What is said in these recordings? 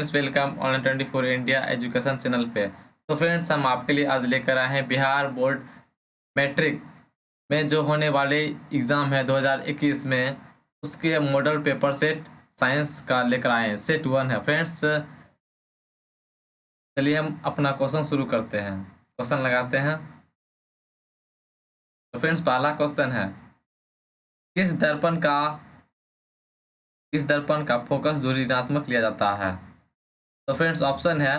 Friends, welcome online 24 India education channel पे। तो friends, हम आपके लिए आज लेकर आए हैं बिहार बोर्ड मैट्रिक में जो होने वाले एग्ज़ाम है 2021 में, उसके मॉडल पेपर सेट साइंस का लेकर आए हैं। सेट 1 है फ्रेंड्स। चलिए हम अपना क्वेश्चन शुरू करते हैं, क्वेश्चन लगाते हैं। तो फ्रेंड्स, पहला क्वेश्चन है, किस दर्पण का फोकस दूरी ऋणात्मक लिया जाता है? तो फ्रेंड्स, ऑप्शन है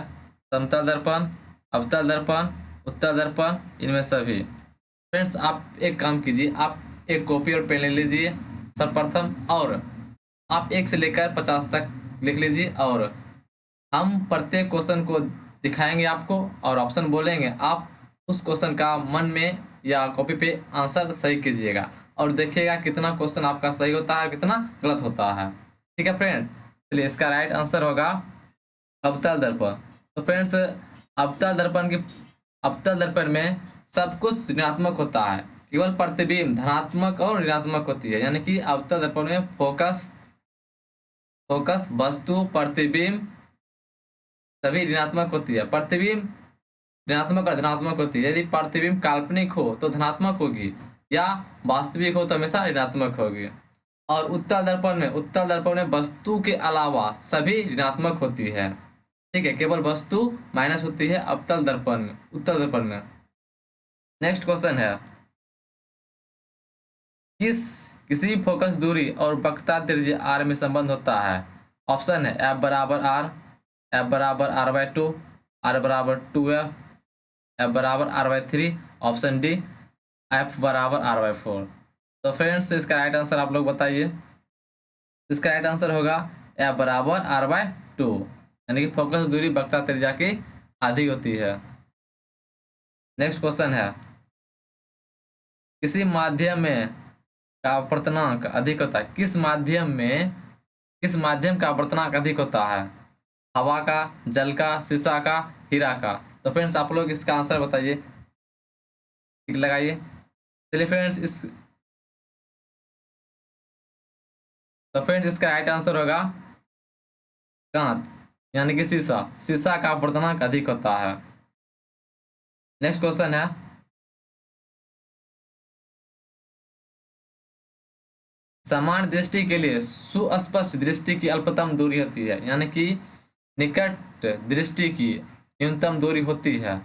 समतल दर्पण, अवतल दर्पण, उत्तल दर्पण, इनमें सभी। फ्रेंड्स, आप एक काम कीजिए, आप एक कॉपी और पेन ले लीजिए सर्वप्रथम, और आप 1 से लेकर 50 तक लिख लीजिए, और हम प्रत्येक क्वेश्चन को दिखाएंगे आपको और ऑप्शन बोलेंगे। आप उस क्वेश्चन का मन में या कॉपी पे आंसर सही कीजिएगा और देखिएगा कितना क्वेश्चन आपका सही होता है, कितना गलत होता है। ठीक है फ्रेंड, चलिए इसका राइट आंसर होगा अवतल दर्पण। तो फ्रेंड्स, अवतल दर्पण में सब कुछ ऋणात्मक होता है, केवल प्रतिबिंब धनात्मक और ऋणात्मक होती है। यानी कि अवतल दर्पण में फोकस वस्तु प्रतिबिंब सभी ऋणात्मक होती है। प्रतिबिंब ऋणात्मक और धनात्मक होती है। यदि प्रतिबिंब काल्पनिक हो तो धनात्मक होगी, या वास्तविक हो तो हमेशा ऋणात्मक होगी। और उत्तल दर्पण में वस्तु के अलावा सभी ऋणात्मक होती है। ठीक है, केवल वस्तु माइनस होती है उत्तल दर्पण में। नेक्स्ट क्वेश्चन है, किसी फोकस दूरी और वक्रता त्रिज्या आर में संबंध होता है? ऑप्शन है एफ बराबर आर, एफ बराबर आर बाई 2, आर बराबर 2f, एफ बराबर R by 3, option D F बराबर आर बाई 4। तो फ्रेंड्स, इसका राइट आंसर आप लोग बताइए। इसका राइट आंसर होगा एफ बराबर आर बाई 2, यानी कि फोकस दूरी वक्रता त्रिज्या की आधी होती है। नेक्स्ट क्वेश्चन है, किसी माध्यम में का आवर्तनांक अधिक होता है? किस माध्यम का आवर्तनांक अधिक होता है? हवा का, जल का, शीशा का, हीरा का? तो फ्रेंड्स, आप लोग इसका आंसर बताइए, टिक लगाइए। चलिए फ्रेंड्स, इसका राइट आंसर होगा कांच, यानी कि शीशा का आवर्तनांक अधिक होता है। नेक्स्ट क्वेश्चन है, समान दृष्टि के लिए सुस्पष्ट दृष्टि की अल्पतम दूरी होती है, यानी कि निकट दृष्टि की न्यूनतम दूरी होती है।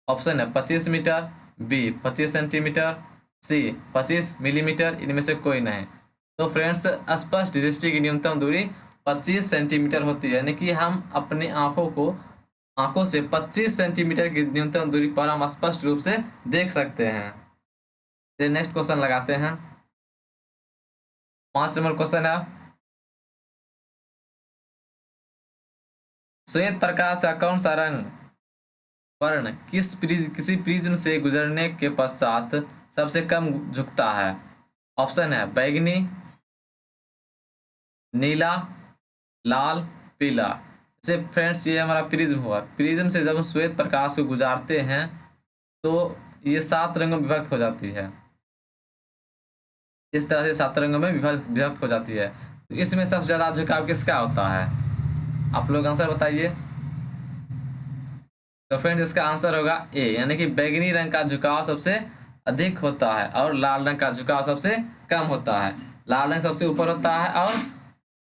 ऑप्शन है 25 मीटर, बी 25 सेंटीमीटर, सी 25 मिलीमीटर, इनमें से कोई नहीं। तो फ्रेंड्स, स्पष्ट दृष्टि की न्यूनतम दूरी 25 सेंटीमीटर होती है, यानी कि हम अपनी आंखों से 25 सेंटीमीटर की न्यूनतम दूरी पर हम स्पष्ट रूप से देख सकते हैं। चलिए नेक्स्ट क्वेश्चन लगाते हैं। 5 नंबर क्वेश्चन है, श्वेत प्रकाश का कौन सा वर्ण किसी प्रिज्म से गुजरने के पश्चात सबसे कम झुकता है? ऑप्शन है बैगनी, नीला, लाल, पीला। जैसे फ्रेंड्स, ये हमारा प्रिज्म हुआ। प्रिज्म से जब हम श्वेत प्रकाश को गुजारते हैं तो ये 7 रंगों में विभक्त हो जाती है। इस तरह से 7 रंगों में विभक्त हो जाती है। तो इसमें सबसे ज्यादा झुकाव किसका होता है? आप लोग आंसर बताइए। तो फ्रेंड्स, इसका आंसर होगा ए, यानी कि बैगनी रंग का झुकाव सबसे अधिक होता है और लाल रंग का झुकाव सबसे कम होता है। लाल रंग सबसे ऊपर होता है और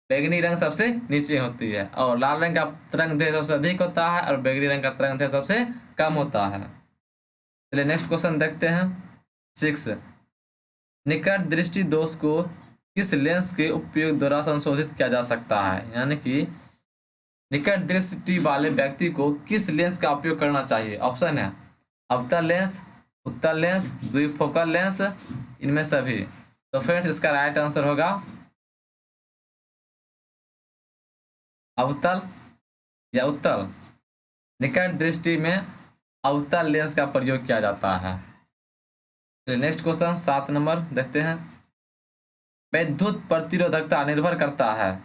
बैगनी रंग सबसे नीचे होती है, और लाल रंग का तरंगदैर्घ्य सबसे अधिक होता है और बैगनी रंग का तरंगदैर्घ्य सबसे कम होता है। चलिए नेक्स्ट क्वेश्चन देखते हैं। 6, निकट दृष्टि दोष को किस लेंस के उपयोग द्वारा संशोधित किया जा सकता है? यानी कि निकट दृष्टि वाले व्यक्ति को किस लेंस का उपयोग करना चाहिए? ऑप्शन है अवतल लेंस, उत्तल लेंस, द्विफोकल लेंस, इनमें सभी। तो फ्रेंड्स, इसका राइट आंसर होगा अवतल या उत्तल। निकट दृष्टि में अवतल लेंस का प्रयोग किया जाता है। नेक्स्ट क्वेश्चन 7 नंबर देखते हैं। विद्युत प्रतिरोधकता निर्भर करता है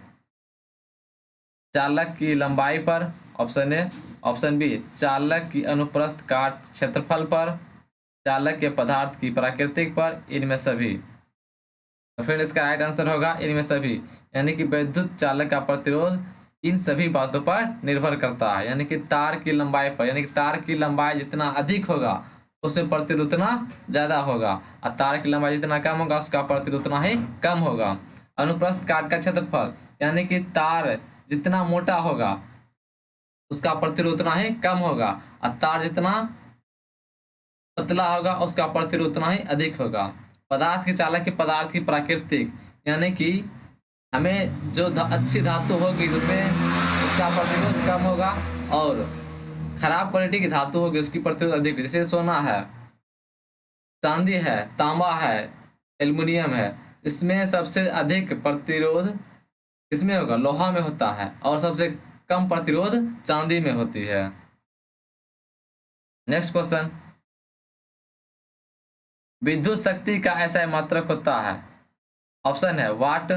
चालक की लंबाई पर, ऑप्शन ए, ऑप्शन बी चालक की अनुप्रस्थ काट क्षेत्रफल पर, चालक के पदार्थ की प्रकृति पर, इनमें सभी। तो फिर इसका राइट आंसर होगा इनमें सभी, यानी कि विद्युत चालक का प्रतिरोध इन सभी बातों पर निर्भर करता है, यानी कि तार की लंबाई पर, यानी कि तार की लंबाई जितना अधिक होगा उससे प्रतिरोध उतना ज्यादा होगा, और तार की लंबाई जितना कम होगा उसका प्रतिरोध उतना ही कम होगा। अनुप्रस्थ काट का क्षेत्रफल, यानी कि तार जितना मोटा होगा उसका प्रतिरोध उतना ही कम होगा, और तार जितना पतला होगा उसका प्रतिरोध उतना ही अधिक होगा। पदार्थ की चालक की पदार्थ की प्राकृतिक, यानी कि हमें जो अच्छी धातु होगी उसमें उसका प्रतिरोध कम होगा, और खराब क्वालिटी की धातु होगी उसकी प्रतिरोध अधिक होगी। जैसे सोना है, चांदी है, तांबा है, एल्युमिनियम है, इसमें सबसे अधिक प्रतिरोध किसमें होगा? लोहा में होता है, और सबसे कम प्रतिरोध चांदी में होती है। नेक्स्ट क्वेश्चन, विद्युत शक्ति का ऐसा मात्रक होता है। ऑप्शन है वाट,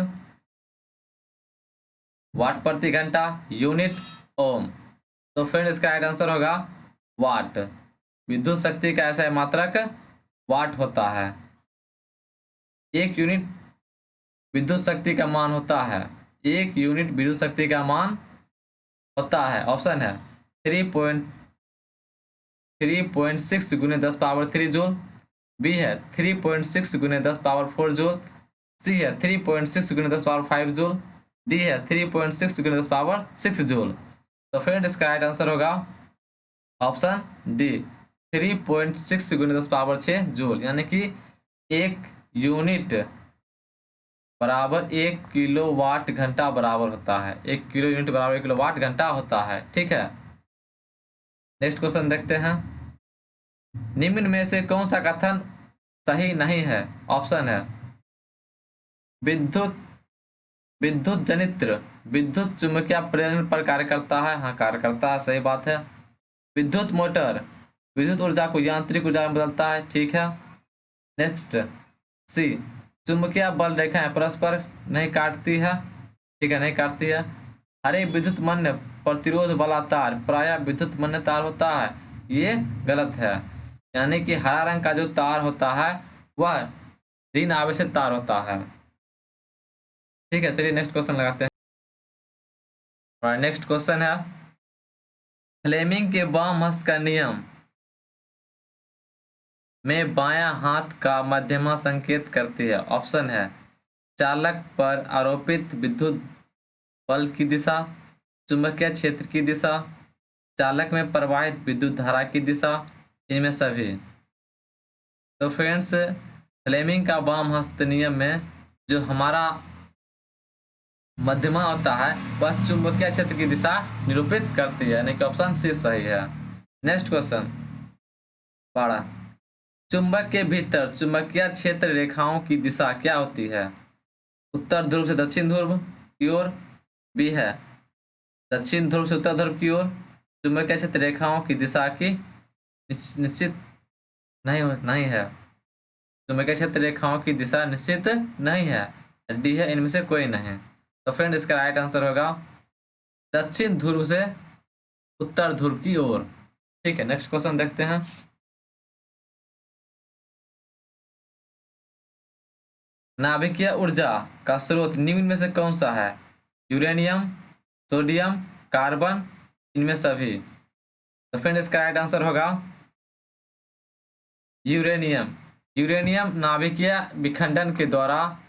वाट प्रति घंटा, यूनिट, ओम। तो फ्रेंड इसका राइट आंसर होगा वाट। विद्युत शक्ति का ऐसा मात्रक वाट होता है। एक यूनिट विद्युत शक्ति का मान होता है, एक यूनिट विद्युत शक्ति का मान होता है। ऑप्शन है 3.6 गुने 10 पावर 3 जूल, बी है 3.6 गुने 10 पावर 4 जूल, सी है 3.6 गुने 10 पावर 5 जूल, डी है 3.6 गुने 10 पावर 6 जूल। तो फ्रेंड इसका राइट आंसर होगा ऑप्शन डी, 3.6 गुने 10 पावर 6 जूल, यानी कि एक यूनिट बराबर 1 किलोवाट घंटा बराबर होता है। 1 किलो यूनिट बराबर 1 किलोवाट घंटा होता है। ठीक है, नेक्स्ट क्वेश्चन देखते हैं। निम्न में से कौन सा कथन सही नहीं है? ऑप्शन है विद्युत विद्युत जनित्र विद्युत चुम्बकीय प्रेरण पर कार्य करता है। हाँ, कार्य करता है, सही बात है। विद्युत मोटर विद्युत ऊर्जा को यांत्रिक ऊर्जा में बदलता है। ठीक है। नेक्स्ट, सी, चुंबकीय बल रेखाएं परस्पर नहीं काटती है। ठीक है, नहीं काटती है। हरे विद्युत मन्य प्रतिरोध वाला तार प्रायः विद्युत मन्य तार होता है। ये गलत है, यानी कि हरा रंग का जो तार होता है वह ऋण आवेशित तार होता है। ठीक है, चलिए नेक्स्ट क्वेश्चन लगाते हैं। और नेक्स्ट क्वेश्चन है, फ्लेमिंग के वाम हस्त का नियम में बायां हाथ का मध्यमा संकेत करती है। ऑप्शन है चालक पर आरोपित विद्युत बल की दिशा, चुंबकीय क्षेत्र की दिशा, चालक में प्रवाहित विद्युत धारा की दिशा, इनमें सभी। तो फ्रेंड्स, फ्लेमिंग का वाम हस्त नियम में जो हमारा मध्यमा होता है वह चुंबकीय क्षेत्र की दिशा निरूपित करती है, यानी कि ऑप्शन सी सही है। नेक्स्ट क्वेश्चन, 12, चुंबक के भीतर चुंबकीय क्षेत्र रेखाओं की दिशा क्या होती है? उत्तर ध्रुव से दक्षिण ध्रुव की ओर, बी है दक्षिण ध्रुव से उत्तर ध्रुव की ओर। चुंबकीय क्षेत्र रेखाओं की दिशा की निश्चित नहीं है। चुंबकीय क्षेत्र रेखाओं की दिशा निश्चित नहीं है, डी है इनमें से कोई नहीं। तो फ्रेंड इसका राइट आंसर होगा दक्षिण ध्रुव से उत्तर ध्रुव की ओर। ठीक है, नेक्स्ट क्वेश्चन देखते हैं। नाभिकीय ऊर्जा का स्रोत निम्न में से कौन सा है? यूरेनियम, सोडियम, कार्बन, इनमें सभी। तो फ्रेंड इसका राइट आंसर होगा यूरेनियम। यूरेनियम नाभिकीय विखंडन के द्वारा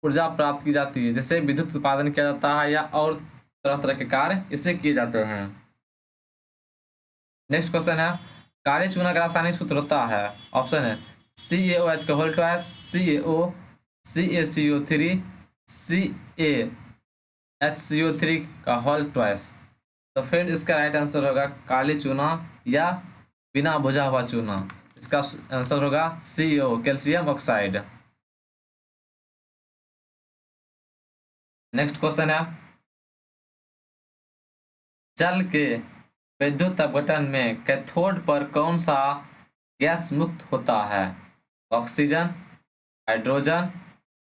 ऊर्जा प्राप्त की जाती है, जैसे विद्युत उत्पादन किया जाता है या और तरह तरह के कार्य इससे किए जाते हैं। नेक्स्ट क्वेश्चन है, कार्य चूना का रासायनिक सूत्र होता है। ऑप्शन है CaOH का whole twice, CaO, CaCO3, CaHCO3 का होल ट्वाइस। तो फ्रेंड इसका राइट आंसर होगा काली चूना या बिना बुझा हुआ चूना। इसका आंसर होगा CO, calcium oxide. Next question है, जल के विद्युत अपघटन में कैथोड पर कौन सा गैस मुक्त होता है? ऑक्सीजन, हाइड्रोजन,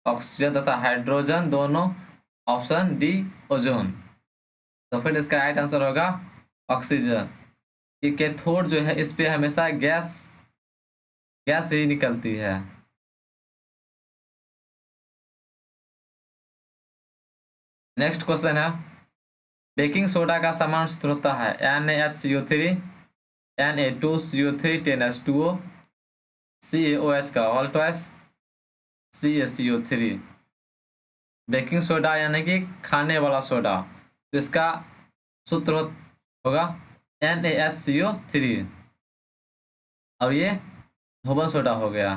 ऑक्सीजन तथा हाइड्रोजन दोनों, ऑप्शन डी ओजोन। तो फिर इसका राइट आंसर होगा ऑक्सीजन। ये कैथोड जो है इस पे हमेशा गैस गैस ही निकलती है। नेक्स्ट क्वेश्चन है, बेकिंग सोडा का समान सूत्र होता है NaHCO3 Na2CO3 10H2O CaOH का all twice CaCO3। Baking soda यानी कि खाने वाला सोडा, तो इसका सूत्र होगा NaHCO3। और ये धोबन सोडा हो गया।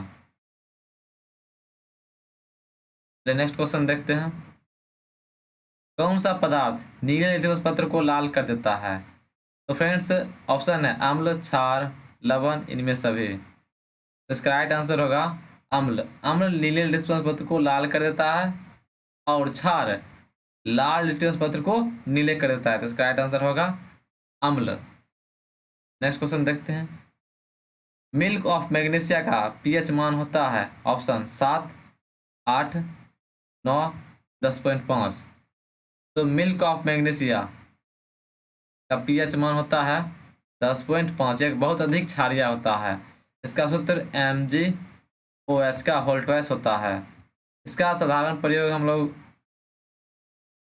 नेक्स्ट क्वेश्चन देखते हैं। कौन सा पदार्थ नीले लिटमस पत्र को लाल कर देता है? तो फ्रेंड्स ऑप्शन है अम्ल, क्षार, लवण, इनमें सभी। तो इसका राइट आंसर होगा अम्ल। अम्ल नीले लिटमस पत्र को लाल कर देता है और क्षार लाल लिटमस पत्र को नीले कर देता है। तो इसका राइट आंसर होगा अम्ल। नेक्स्ट क्वेश्चन देखते हैं। मिल्क ऑफ मैग्नीशिया का पीएच मान होता है ऑप्शन 7, 8, 9, 10.5। तो मिल्क ऑफ मैग्नीशिया का पीएच मान होता है 10.5। एक बहुत अधिक क्षारीय होता है। इसका सूत्र MgOH का होल ट्वाइस होता है। इसका साधारण प्रयोग हम लोग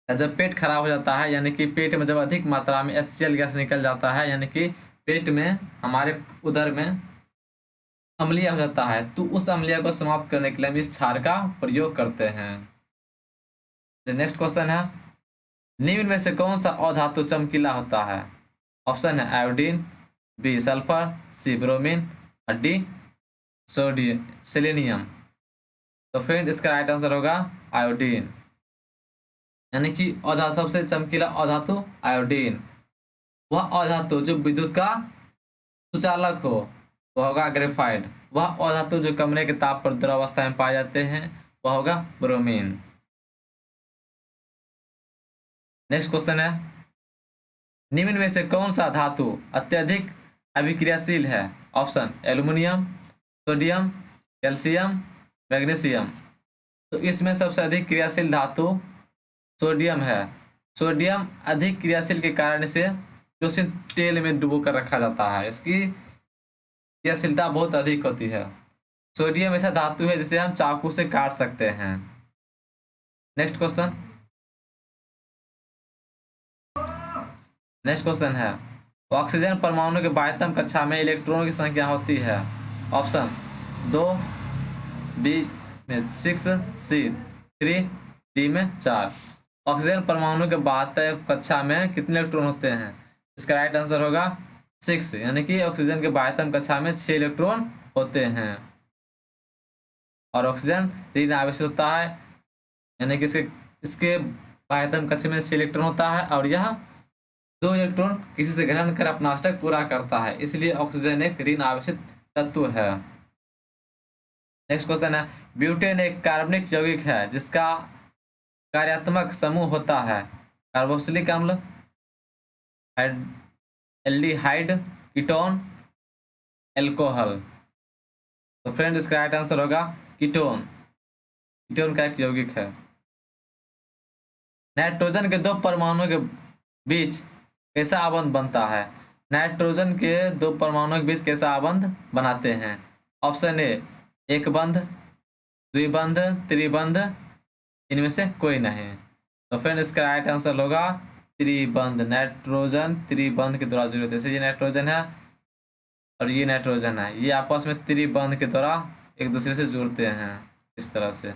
जब पेट खराब हो जाता है, यानी कि पेट में जब अधिक मात्रा में HCl गैस निकल जाता है, यानी कि पेट में हमारे उदर में अम्लीय हो जाता है, तो उस अम्लीय को समाप्त करने के लिए हम इस क्षार का प्रयोग करते हैं। नेक्स्ट क्वेश्चन है, निम्न में से कौन सा अधातु चमकीला होता है? ऑप्शन है आयोडीन, बी सल्फर, सी ब्रोमीन और डी सोडियम सेलेनियम। तो फ्रेंड इसका राइट आंसर होगा आयोडीन, यानी कि अधातु सबसे चमकीला अधातु आयोडीन। वह अधातु जो विद्युत का सुचालक हो वह होगा ग्रेफाइट। वह अधातु जो कमरे के ताप पर द्रव अवस्था में पाए जाते हैं वह होगा ब्रोमीन। नेक्स्ट क्वेश्चन है, निम्न में से कौन सा धातु अत्यधिक अभिक्रियाशील है? Option aluminium, sodium, calcium, magnesium. तो इसमें सबसे अधिक क्रियाशील धातु सोडियम है। सोडियम अधिक क्रियाशील के कारण इसे केरोसिन तेल में डुबो कर रखा जाता है। इसकी क्रियाशीलता बहुत अधिक होती है। सोडियम ऐसा धातु है जिसे हम चाकू से काट सकते हैं। Next question. नेक्स्ट क्वेश्चन है, ऑक्सीजन परमाणु के बाह्यतम कक्षा में इलेक्ट्रॉनों की संख्या होती है? ऑप्शन 2, बी में 6, सी 3, डी में 4। ऑक्सीजन परमाणु के बाह्यतम कक्षा में कितने इलेक्ट्रॉन होते हैं? इसका राइट आंसर होगा 6, यानी कि ऑक्सीजन के बाह्यतम कक्षा में 6 इलेक्ट्रॉन होते हैं। और ऑक्सीजन ऋण आवेशित होता है, यानी कि इसके बाह्यतम कक्षा में 6 इलेक्ट्रॉन होता है और यह 2 इलेक्ट्रॉन किसी से ग्रहण कर अपना अष्टक पूरा करता है, इसलिए ऑक्सीजन एक ऋण आवेशित तत्व है। नेक्स्ट क्वेश्चन है, ब्यूटेन एक कार्बनिक यौगिक है जिसका कार्यात्मक समूह होता है कार्बोक्सिलिक अम्ल, एल्डिहाइड, कीटोन, एल्कोहल। तो फ्रेंड इसका राइट आंसर होगा कीटोन। कीटोन का एक यौगिक है। नाइट्रोजन के 2 परमाणुओं के बीच कैसा आबंध बनता है? नाइट्रोजन के 2 परमाणुओं के बीच कैसा आबंध बनाते हैं? ऑप्शन ए एक बंध, द्विबंध, त्रिबंध, इनमें से कोई नहीं। तो फ्रेंड इसका राइट आंसर होगा त्रिबंध। नाइट्रोजन त्रिबंध के द्वारा जुड़े होते हैं। जैसे ये नाइट्रोजन है और ये नाइट्रोजन है, ये आपस में त्रिबंध के द्वारा एक दूसरे से जुड़ते हैं इस तरह से।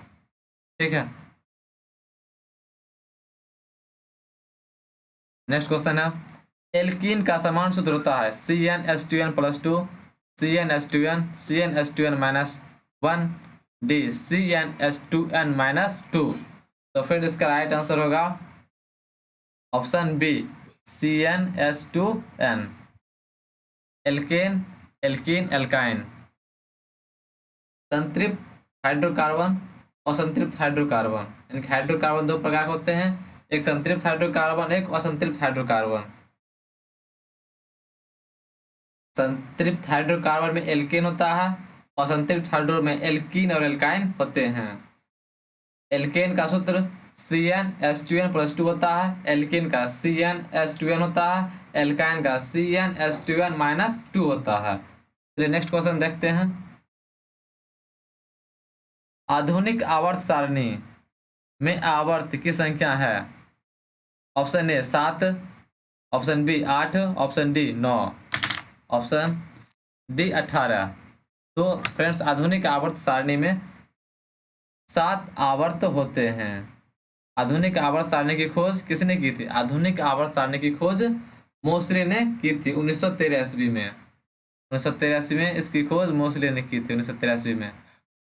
ठीक है। नेक्स्ट क्वेश्चन है, एल्कीन का समान सूत्र होता है CnH2n+2, CnH2n, CnH2n-1, D CnH2n-2। तो फिर इसका राइट आंसर होगा option B CnH2n। Alkane, alkene, alkyne. संतृप्त हाइड्रोकार्बन और असंतृप्त हाइड्रोकार्बन, यानी हाइड्रोकार्बन 2 प्रकार के होते हैं, एक संतृप्त हाइड्रोकार्बन, एक असंतृप्त हाइड्रोकार्बन। संतृप्त हाइड्रोकार्बन में एल्केन होता है और संतृप्त हाइड्रो में एल्कीन और एल्काइन होते हैं। एल्केन का सूत्र CnH2n+2 होता है, एल्कीन का CnH2n होता है, एल्काइन का CnH2n-2 होता है। चलिए नेक्स्ट क्वेश्चन देखते हैं। आधुनिक आवर्त सारणी में आवर्त की संख्या है option A 7, option B 8, option D 9, option D 18। तो फ्रेंड्स आधुनिक आवर्त सारणी में 7 आवर्त होते हैं। आधुनिक आवर्त सारणी की खोज किसने की थी? आधुनिक आवर्त सारणी की खोज मोसले ने की थी 1983 में। 1983 में इसकी खोज मोसले ने की थी 1983 में।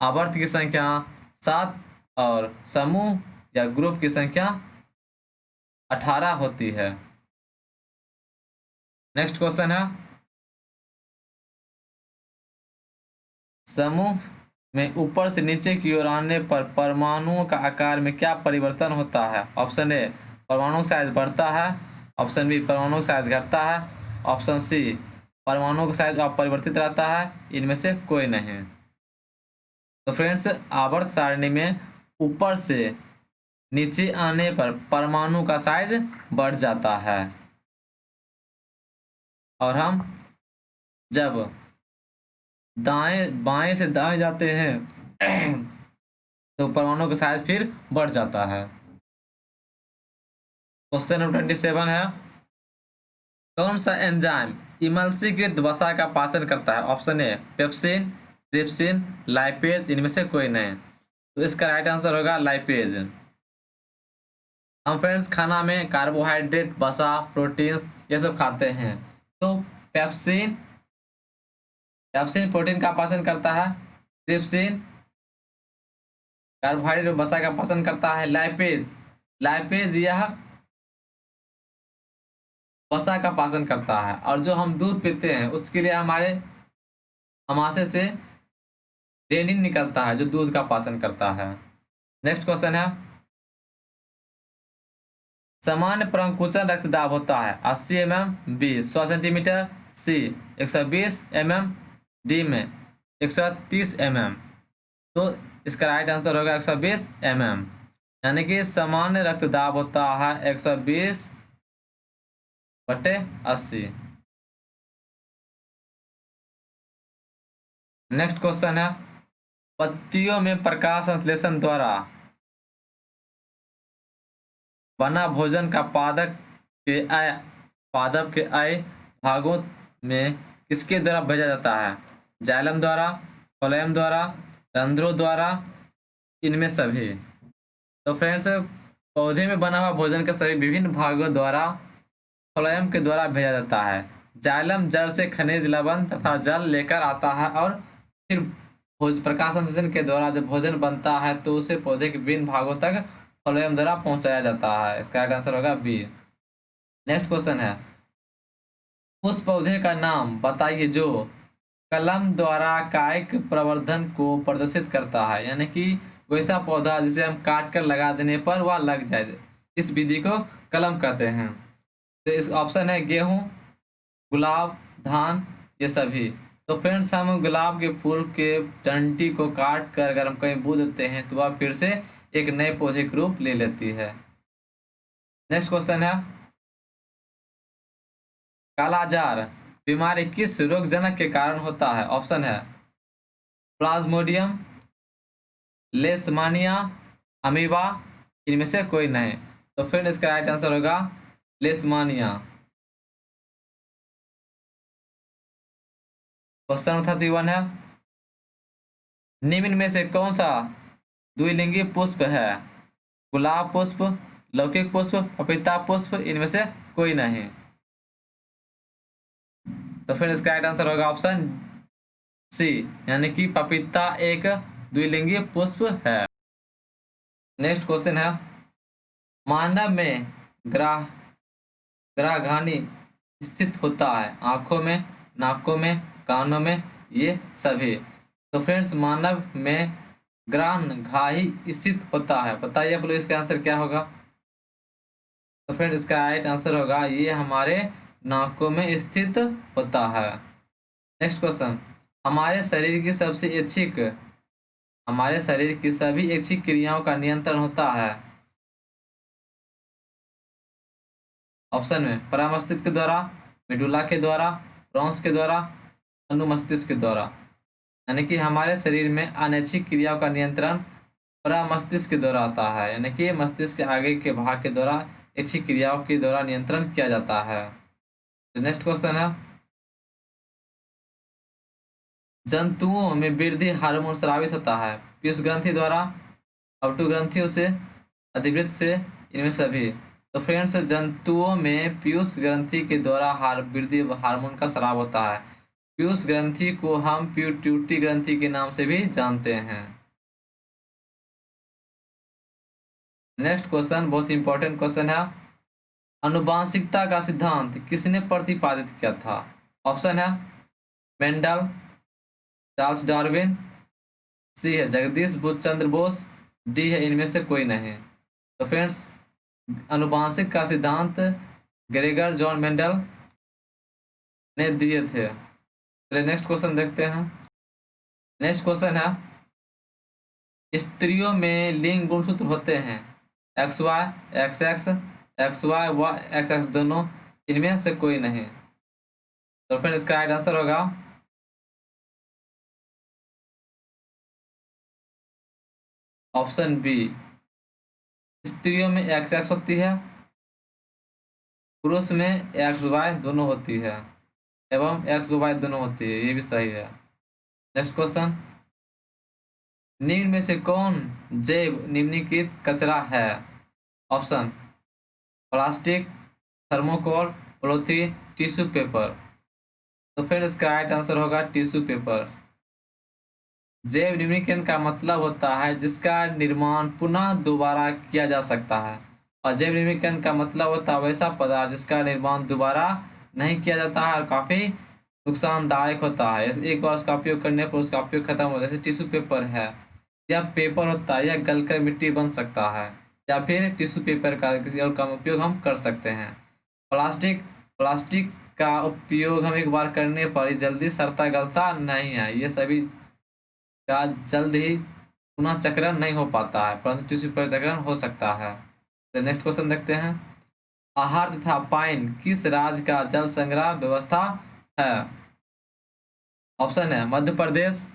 आवर्त की संख्या 7 और समूह या ग्रुप की संख्या 18 होती है। नेक्स्ट क्वेश्चन है, समूह में ऊपर से नीचे की ओर आने पर परमाणुओं का आकार में क्या परिवर्तन होता है? ऑप्शन ए परमाणु का साइज बढ़ता है, ऑप्शन बी परमाणु का साइज घटता है, ऑप्शन सी परमाणु का साइज अपरिवर्तित रहता है, इनमें से कोई नहीं। तो फ्रेंड्स आवर्त सारणी में ऊपर से नीचे आने पर परमाणु का साइज बढ़ जाता है और हम जब दाएं बाएं से दाएं जाते हैं तो परमाणु का साइज फिर बढ़ जाता है। क्वेश्चन नंबर 27 है, कौन सा एंजाइम इमल्सीकृत वसा का पाचन करता है? ऑप्शन ए पेप्सिन, ट्रिप्सिन, लाइपेज, इनमें से कोई नहीं। तो इसका राइट आंसर होगा लाइपेज। हम फ्रेंड्स खाना में कार्बोहाइड्रेट, वसा, प्रोटीन्स ये सब खाते हैं। तो पेप्सिन पेप्सिन प्रोटीन का पाचन करता है, ट्रिप्सिन कार्बोहाइड्रेट और वसा का पाचन करता है, लाइपेज लाइपेज यह वसा का पाचन करता है। और जो हम दूध पीते हैं उसके लिए हमारे अमाशय से रेनिन निकलता है जो दूध का पाचन करता है। नेक्स्ट क्वेश्चन है, सामान्य प्रंकुचन रक्तदाब होता है 80 mm, बी 100 सेंटीमीटर, सी 120 mm, डी में 130 mm। तो इसका राइट आंसर होगा 120 mm, यानी कि सामान्य रक्तदाब होता है 120/80। नेक्स्ट क्वेश्चन है, पत्तियों में प्रकाश संश्लेषण द्वारा बना भोजन का पादप के अय भागों में किसके द्वारा भेजा जाता है? जाइलम द्वारा, फ्लोएम द्वारा, रंध्रों द्वारा, इनमें सभी। तो फ्रेंड्स पौधे में बना हुआ भोजन के सभी विभिन्न भागों द्वारा फ्लोएम के द्वारा भेजा जाता है। जाइलम जड़ से खनिज, लवण तथा जल लेकर आता है और फिर प्रकाश संश्लेषण के द्वारा जब भोजन बनता है तो उसे पौधे के विभिन्न भागों तक फ्लोएम द्वारा पहुंचाया जाता है। इसका राइट आंसर होगा बी। नेक्स्ट क्वेश्चन है, उस पौधे का नाम बताइए जो कलम द्वारा कायिक प्रवर्धन को प्रदर्शित करता है, यानी कि वैसा पौधा जिसे हम काट कर लगा देने पर वह लग जाए, इस विधि को कलम कहते हैं। तो इस ऑप्शन है गेहूं, गुलाब, धान, ये सभी। तो फ्रेंड्स हम गुलाब के फूल के डंटी को काट कर अगर हम कहीं बो देते हैं तो वह फिर से एक नए पौधे का रूप ले लेती है। नेक्स्ट क्वेश्चन है, कालाजार बीमारी किस रोगजनक के कारण होता है? ऑप्शन है प्लाज्मोडियम, लेशमानिया, अमीबा, इनमें से कोई नहीं। तो फिर इसका राइट आंसर होगा लेशमानिया। क्वेश्चन नंबर 31 है, निम्न में से कौन सा द्विलिंगी पुष्प है? गुलाब पुष्प, लौकिक पुष्प, पपीता पुष्प, इनमें से कोई नहीं। तो फिर इसका राइट आंसर होगा ऑप्शन सी, यानी कि पपीता एक द्विलिंगी पुष्प है। नेक्स्ट क्वेश्चन है, मानव में ग्राघानी स्थित होता है आंखों में, नाकों में, कानों में, ये सभी। तो फ्रेंड्स मानव में ग्राघाही स्थित होता है, बताइए आप लोग इसका आंसर क्या होगा? तो फ्रेंड्स इसका राइट आंसर होगा ये हमारे नाकों में स्थित होता है। नेक्स्ट क्वेश्चन, हमारे शरीर की सभी ऐच्छिक क्रियाओं का नियंत्रण होता है। ऑप्शन में परामस्तिष्क के द्वारा, मेडुला के द्वारा, ब्रोंस के द्वारा, अनुमस्तिष्क के द्वारा। यानी कि हमारे शरीर में अनैच्छिक क्रियाओं का नियंत्रण परामस्तिष्क के द्वारा आता है, यानी कि मस्तिष्क के आगे के भाग के द्वारा इच्छित क्रियाओं के द्वारा नियंत्रण किया जाता है। नेक्स्ट क्वेश्चन है, जंतुओं में वृद्धि हार्मोन स्रावित होता है पीयूष ग्रंथि द्वारा, अपटू ग्रंथियों से, अधिवृत्त से, इनमें सभी। तो फ्रेंड्स, जंतुओं में पीयूष ग्रंथि के द्वारा वृद्धि हार्मोन का स्राव होता है। पीयूष ग्रंथि को हम पिट्यूटरी ग्रंथि के नाम से भी जानते हैं। नेक्स्ट क्वेश्चन बहुत इंपॉर्टेंट क्वेश्चन है, अनुवांशिकता का सिद्धांत किसने प्रतिपादित किया था? ऑप्शन है मेंडल, चार्ल्स डार्विन, सी है जगदीश चंद्र बोस, डी है इनमें से कोई नहीं। तो फ्रेंड्स, अनुवांशिक का सिद्धांत ग्रेगर जॉन मेंडल ने दिए थे। चलिए नेक्स्ट क्वेश्चन देखते हैं। नेक्स्ट क्वेश्चन है, स्त्रियों में लिंग गुणसूत्र होते हैं X Y, X X, X Y व एक्स एक्स दोनों, इनमें से कोई नहीं। तो फ्रेंड्स, इसका राइट आंसर होगा ऑप्शन बी। स्त्रियों में एक्स एक्स होती है, पुरुष में एक्स वाई दोनों होती है, एवं एक्स वाई दोनों होती है, ये भी सही है। नेक्स्ट क्वेश्चन, निम्न में से कौन जैव निम्नलिखित कचरा है? Option plastic, thermocol, polythene, tissue paper. तो फिर इसका राइट आंसर होगा टिश्यू पेपर। जैव निम्नीकरण का मतलब होता है जिसका निर्माण पुनः दोबारा किया जा सकता है, और जैव निम्नीकरण का मतलब होता है वैसा पदार्थ जिसका निर्माण दोबारा नहीं किया जाता है और काफ़ी नुकसानदायक होता है। एक बार उसका उपयोग करने पर उसका उपयोग खत्म हो, जैसे टिश्यू पेपर है, यह पेपर होता है, यह गलकर मिट्टी बन सकता है, या फिर टिश्यू पेपर का किसी और काम उपयोग हम कर सकते हैं। प्लास्टिक प्लास्टिक का उपयोग हम एक बार करने पर ही जल्दी सड़ता गलता नहीं है, ये सभी का जल्द ही पुनः चक्रण नहीं हो पाता है, परंतु टिश्यू पेपर चक्रण हो सकता है। तो नेक्स्ट क्वेश्चन देखते हैं, आहार तथा पाइन किस राज्य का जल संग्रह व्यवस्था है? ऑप्शन है मध्य प्रदेश,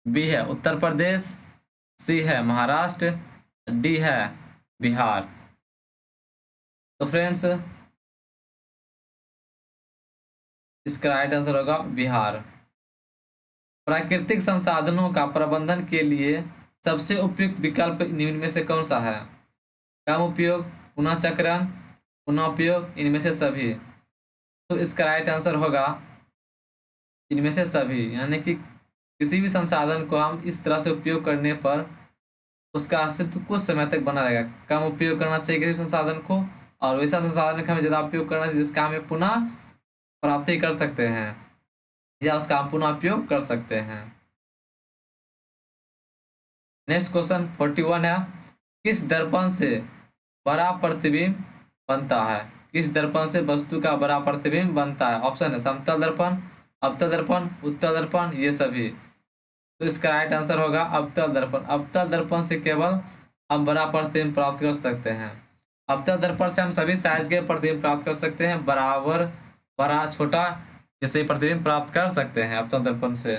बी है उत्तर प्रदेश, सी है महाराष्ट्र, डी है बिहार। तो फ्रेंड्स, इसका राइट आंसर होगा बिहार। प्राकृतिक संसाधनों का प्रबंधन के लिए सबसे उपयुक्त विकल्प निम्न में से कौन सा है? कम उपयोग, पुनः चक्रण, पुनः उपयोग, इनमें से सभी। तो इसका राइट आंसर होगा इनमें से सभी, यानी कि किसी भी संसाधन को हम इस तरह से उपयोग करने पर उसका अस्तित्व कुछ समय तक बना रहेगा। कम उपयोग करना चाहिए किसी संसाधन को, और वैसा संसाधन का हमें ज़्यादा उपयोग करना चाहिए जिसका हमें पुनः प्राप्ति कर सकते हैं या उसका हम पुनः उपयोग कर सकते हैं। नेक्स्ट क्वेश्चन 41 है, किस दर्पण से बड़ा प्रतिबिंब बनता है? किस दर्पण से वस्तु का बड़ा प्रतिबिंब बनता है? ऑप्शन है समतल दर्पण, अवतल दर्पण, उत्तल दर्पण, ये सभी। तो इसका राइट आंसर होगा अवतल दर्पण। अवतल दर्पण से केवल हम बड़ा प्रतिबिंब प्राप्त कर सकते हैं। अवतल दर्पण से हम सभी साइज के प्रतिबिंब प्राप्त कर सकते हैं, बराबर, बड़ा, छोटा, जैसे प्रतिबिंब प्राप्त कर सकते हैं अवतल दर्पण से।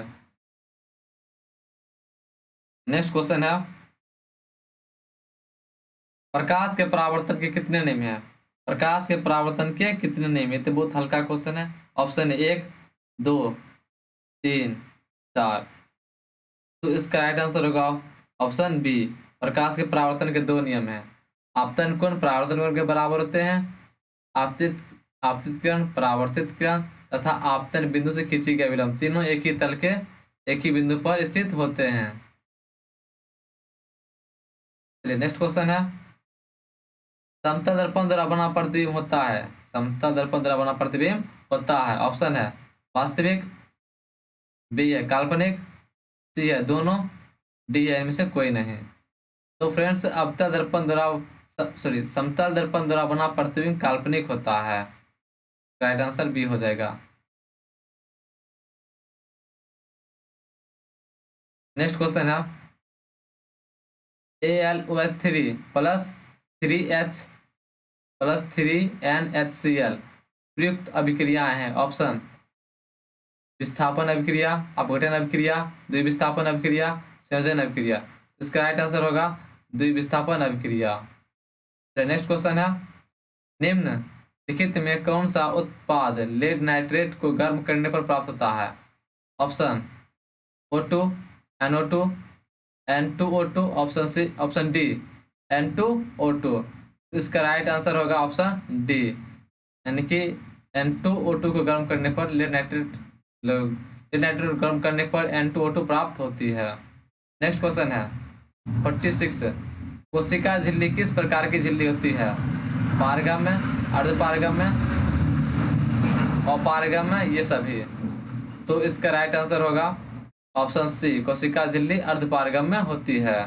नेक्स्ट क्वेश्चन है, प्रकाश के परावर्तन के कितने नियम हैं? प्रकाश के परावर्तन के कितने नियम? ये तो बहुत हल्का क्वेश्चन है। ऑप्शन है 1, 2, 3, 4। तो इसका राइट आंसर होगा ऑप्शन बी, प्रकाश के परावर्तन के 2 नियम हैं। आपतन कोण परावर्तन कोण के बराबर होते हैं, आपतित आपतित किरण, परावर्तित किरण तथा आपतन बिंदु से खींची गई विलंब, तीनों एक ही तल के एक ही बिंदु पर स्थित होते हैं। चलिए नेक्स्ट क्वेश्चन है, समतल दर्पण द्वारा बना प्रतिबिंब होता है, समतल दर्पण द्वारा बना प्रतिबिंब होता है। ऑप्शन है वास्तविक, बी है काल्पनिक, सी है दोनों, डी है इनमें से कोई नहीं। तो फ्रेंड्स, अवतल दर्पण द्वारा समतल दर्पण द्वारा बना प्रतिबिंब काल्पनिक होता है। राइट आंसर बी हो जाएगा। नेक्स्ट क्वेश्चन है, AlOH3 plus 3H plus 3NHCl प्रयुक्त अभिक्रियाएं हैं। ऑप्शन विस्थापन अभिक्रिया, अपघटन अभिक्रिया, द्विविस्थापन अभिक्रिया, संयोजन अभिक्रिया। इसका राइट आंसर होगा द्विविस्थापन अभिक्रिया। नेक्स्ट क्वेश्चन है, निम्न लिखित में कौन सा उत्पाद लेड नाइट्रेट को गर्म करने पर प्राप्त होता है? Option O2, NO2, N2O2, option C, option D N2O2। इसका राइट आंसर होगा ऑप्शन डी, यानी कि N2O2 को गर्म करने पर लेड नाइट्रेट को गर्म करने पर N2O2 प्राप्त होती है। नेक्स्ट क्वेश्चन है 46। कोशिका झिल्ली किस प्रकार की झिल्ली होती है? पारगम्य, अर्धपारगम्य, अपारगम्य, ये सभी। तो इसका राइट आंसर होगा ऑप्शन सी, कोशिका झिल्ली अर्धपारगम्य होती है।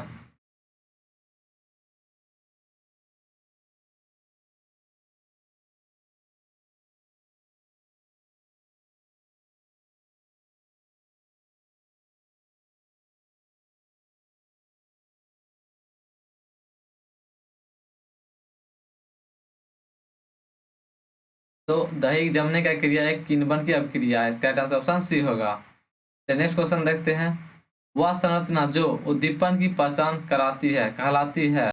तो दही जमने का क्रिया एक किण्वन की अभिक्रिया है। इसका राइट आंसर ऑप्शन सी होगा। नेक्स्ट क्वेश्चन देखते हैं। वह संरचना जो उद्दीपन की पहचान कराती है कहलाती है?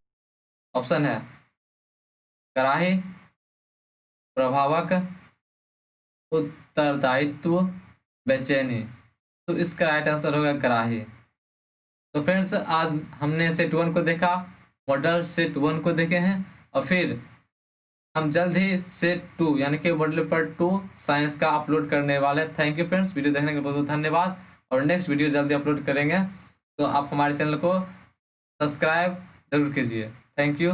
ऑप्शन है कराही, प्रभावक, उत्तरदायित्व, बेचैनी। तो इसका राइट आंसर होगा कराही। तो फ्रेंड्स, आज हमने सेट 1 को देखा, मॉडल सेट 1 को देखे हैं, और फिर हम जल्द ही सेट 2 यानी कि मॉडल पेपर 2 साइंस का अपलोड करने वाले हैं। थैंक यू फ्रेंड्स, वीडियो देखने के लिए बहुत बहुत धन्यवाद, और नेक्स्ट वीडियो जल्दी अपलोड करेंगे। तो आप हमारे चैनल को सब्सक्राइब जरूर कीजिए। Thank you.